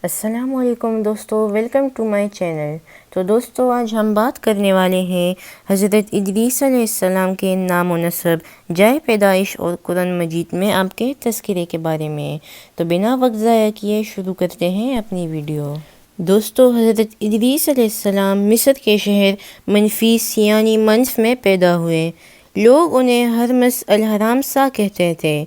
السلام علیکم دوستو، ویلکم ٹو مائی چینل۔ تو دوستو آج ہم بات کرنے والے ہیں حضرت ادریس علیہ السلام کے نام و نسب، جائے پیدائش اور قرآن مجید میں آپ کے تذکرے کے بارے میں۔ تو بنا وقت ضائع کیے شروع کرتے ہیں اپنی ویڈیو۔ دوستو حضرت ادریس علیہ السلام مصر کے شہر منفیس یعنی منف میں پیدا ہوئے۔ لوگ انہیں ہرمس الحرام سا کہتے تھے۔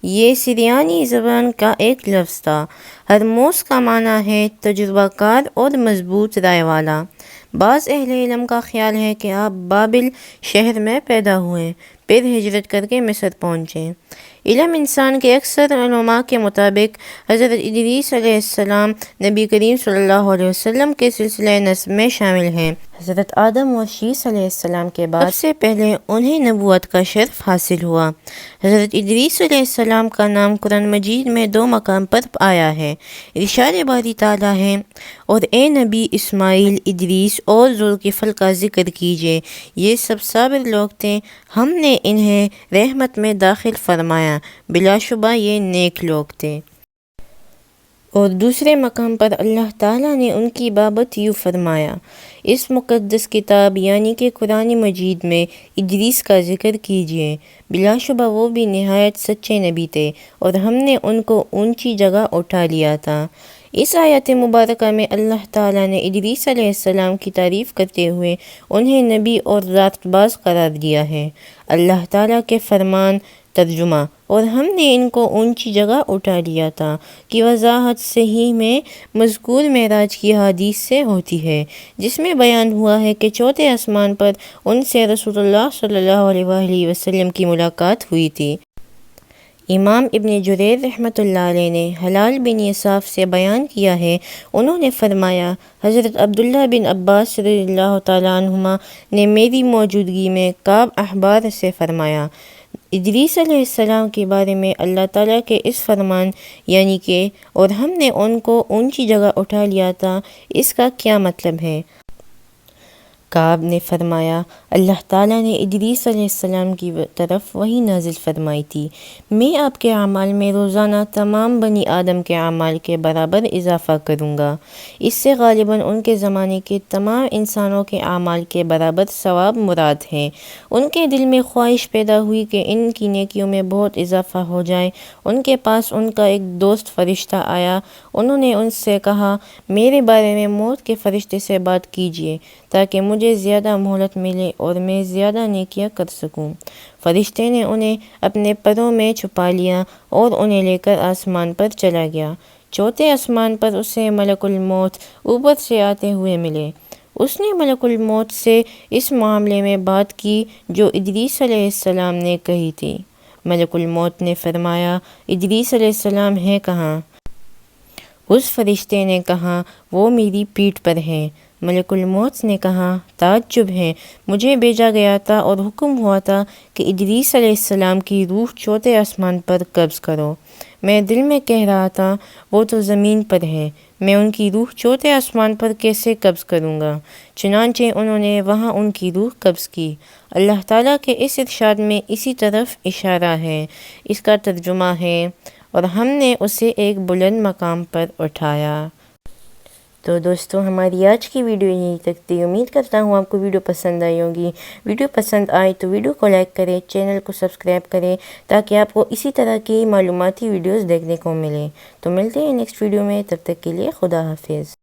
یہ سریانی زبان کا ایک لفظ تھا۔ ہرموس کا معنی ہے تجربہ کار اور مضبوط رائے والا۔ بعض اہل علم کا خیال ہے کہ آپ بابل شہر میں پیدا ہوئے، پھر ہجرت کر کے مصر پہنچے۔ علم انسان کے اکثر علماء کے مطابق حضرت ادریس علیہ السلام نبی کریم صلی اللہ علیہ وسلم کے سلسلہ نسب میں شامل ہیں۔ حضرت آدم و شیس علیہ السلام کے بعد سب سے پہلے انہیں نبوت کا شرف حاصل ہوا۔ حضرت ادریس علیہ السلام کا نام قرآن مجید میں 2 مقام پر آیا ہے۔ ارشاد باری تعالیٰ ہے، اور اے نبی اسماعیل، ادریس اور ذوالکفل کا ذکر کیجئے، یہ سب صابر لوگ تھے، ہم نے انہیں رحمت میں داخل فرمایا، بلا شبہ یہ نیک لوگ تھے۔ اور دوسرے مقام پر اللہ تعالیٰ نے ان کی بابت یوں فرمایا، اس مقدس کتاب یعنی کہ قرآن مجید میں ادریس کا ذکر کیجئے، بلا شبہ وہ بھی نہایت سچے نبی تھے، اور ہم نے ان کو اونچی جگہ اٹھا لیا تھا۔ اس آیت مبارکہ میں اللہ تعالیٰ نے ادریس علیہ السلام کی تعریف کرتے ہوئے انہیں نبی اور راست باز قرار دیا ہے۔ اللہ تعالیٰ کے فرمان ترجمہ، اور ہم نے ان کو اونچی جگہ اٹھا لیا تھا کی وضاحت صحیح میں مذکور معراج کی حدیث سے ہوتی ہے، جس میں بیان ہوا ہے کہ چوتھے آسمان پر ان سے رسول اللہ صلی اللہ علیہ وآلہ وسلم کی ملاقات ہوئی تھی۔ امام ابن جریر رحمۃ اللہ علیہ نے حلال بن یساف سے بیان کیا ہے، انہوں نے فرمایا، حضرت عبداللہ بن عباس رضی اللہ تعالیٰ عنہما نے میری موجودگی میں کعب احبار سے فرمایا، ادریس علیہ السلام کے بارے میں اللہ تعالیٰ کے اس فرمان یعنی کہ اور ہم نے ان کو اونچی جگہ اٹھا لیا تھا، اس کا کیا مطلب ہے؟ کعب نے فرمایا، اللہ تعالیٰ نے ادریس علیہ السلام کی طرف وحی نازل فرمائی تھی، میں آپ کے اعمال میں روزانہ تمام بنی آدم کے اعمال کے برابر اضافہ کروں گا۔ اس سے غالباً ان کے زمانے کے تمام انسانوں کے اعمال کے برابر ثواب مراد ہے۔ ان کے دل میں خواہش پیدا ہوئی کہ ان کی نیکیوں میں بہت اضافہ ہو جائے۔ ان کے پاس ان کا ایک دوست فرشتہ آیا، انہوں نے ان سے کہا، میرے بارے میں موت کے فرشتے سے بات کیجئے تاکہ مجھے زیادہ مہلت ملے اور میں زیادہ نیکیاں کر سکوں۔ فرشتے نے انہیں اپنے پروں میں چھپا لیا اور انہیں لے کر آسمان پر چلا گیا۔ چوتھے آسمان پر اسے ملک الموت اوپر سے آتے ہوئے ملے۔ اس نے ملک الموت سے اس معاملے میں بات کی جو ادریس علیہ السلام نے کہی تھی۔ ملک الموت نے فرمایا، ادریس علیہ السلام ہیں کہاں؟ اس فرشتے نے کہا، وہ میری پیٹھ پر ہیں۔ ملک الموت نے کہا، تعجب ہے، مجھے بھیجا گیا تھا اور حکم ہوا تھا کہ ادریس علیہ السلام کی روح چوتھے آسمان پر قبض کرو۔ میں دل میں کہہ رہا تھا، وہ تو زمین پر ہے، میں ان کی روح چوتھے آسمان پر کیسے قبض کروں گا؟ چنانچہ انہوں نے وہاں ان کی روح قبض کی۔ اللہ تعالیٰ کے اس ارشاد میں اسی طرف اشارہ ہے۔ اس کا ترجمہ ہے، اور ہم نے اسے ایک بلند مقام پر اٹھایا۔ تو دوستو ہماری آج کی ویڈیو یہیں تک تھی۔ امید کرتا ہوں آپ کو ویڈیو پسند آئی ہوگی۔ ویڈیو پسند آئے تو ویڈیو کو لائک کریں، چینل کو سبسکرائب کریں تاکہ آپ کو اسی طرح کی معلوماتی ویڈیوز دیکھنے کو ملیں۔ تو ملتے ہیں نیکسٹ ویڈیو میں، تب تک کے لیے خدا حافظ۔